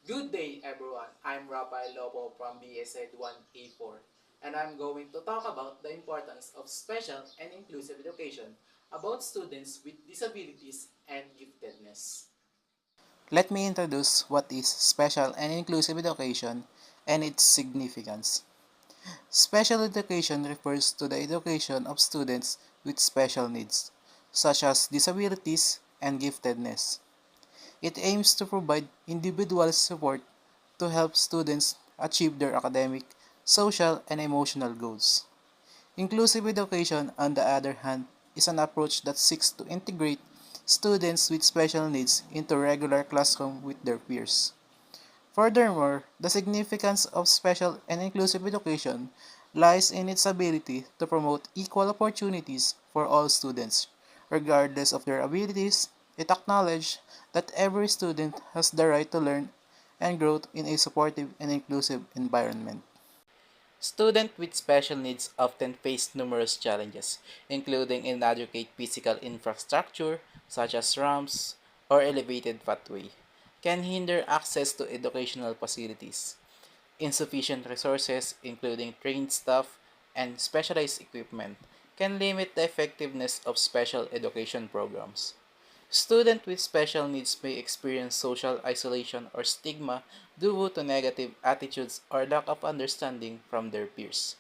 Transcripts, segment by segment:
Good day everyone, I'm Rafael Lobo from BSED 1A4 and I'm going to talk about the importance of special and inclusive education about students with disabilities and giftedness. Let me introduce what is special and inclusive education and its significance. Special education refers to the education of students with special needs, such as disabilities and giftedness. It aims to provide individual support to help students achieve their academic, social, and emotional goals. Inclusive education, on the other hand, is an approach that seeks to integrate students with special needs into regular classroom with their peers. Furthermore, the significance of special and inclusive education lies in its ability to promote equal opportunities for all students, regardless of their abilities. It acknowledges that every student has the right to learn and grow in a supportive and inclusive environment. Students with special needs often face numerous challenges, including inadequate physical infrastructure, such as ramps or elevated pathway, can hinder access to educational facilities. Insufficient resources, including trained staff and specialized equipment, can limit the effectiveness of special education programs. Students with special needs may experience social isolation or stigma due to negative attitudes or lack of understanding from their peers.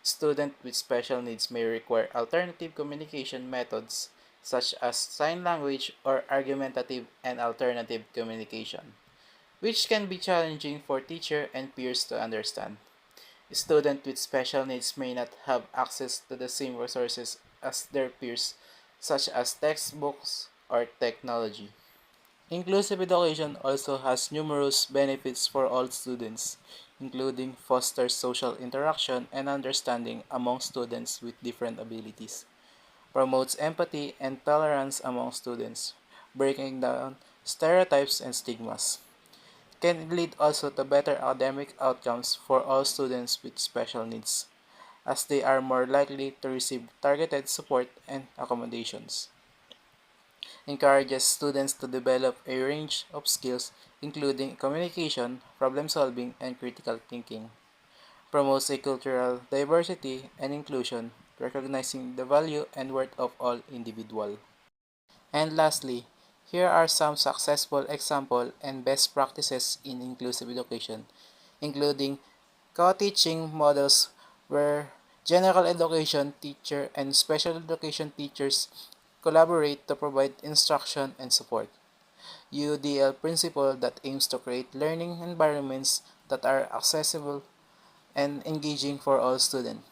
Students with special needs may require alternative communication methods such as sign language or argumentative and alternative communication, which can be challenging for teacher and peers to understand. Students with special needs may not have access to the same resources as their peers, such as textbooks or technology. Inclusive education also has numerous benefits for all students, including fosters social interaction and understanding among students with different abilities, promotes empathy and tolerance among students, breaking down stereotypes and stigmas, can lead also to better academic outcomes for all students with special needs, as they are more likely to receive targeted support and accommodations. Encourages students to develop a range of skills including communication, problem solving, and critical thinking. Promotes a cultural diversity and inclusion, recognizing the value and worth of all individuals. And lastly, here are some successful examples and best practices in inclusive education, including co-teaching models where general education teacher and special education teachers collaborate to provide instruction and support. UDL principle that aims to create learning environments that are accessible and engaging for all students.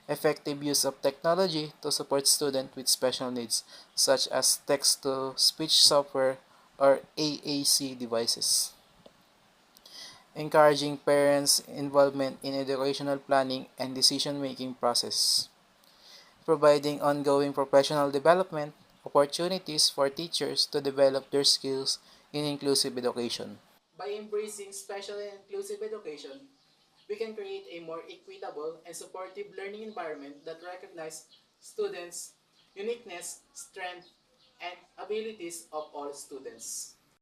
Effective use of technology to support students with special needs, such as text-to-speech software or AAC devices. Encouraging parents' involvement in educational planning and decision-making process. Providing ongoing professional development opportunities for teachers to develop their skills in inclusive education. By embracing special and inclusive education, we can create a more equitable and supportive learning environment that recognizes students' uniqueness, strength, and abilities of all students.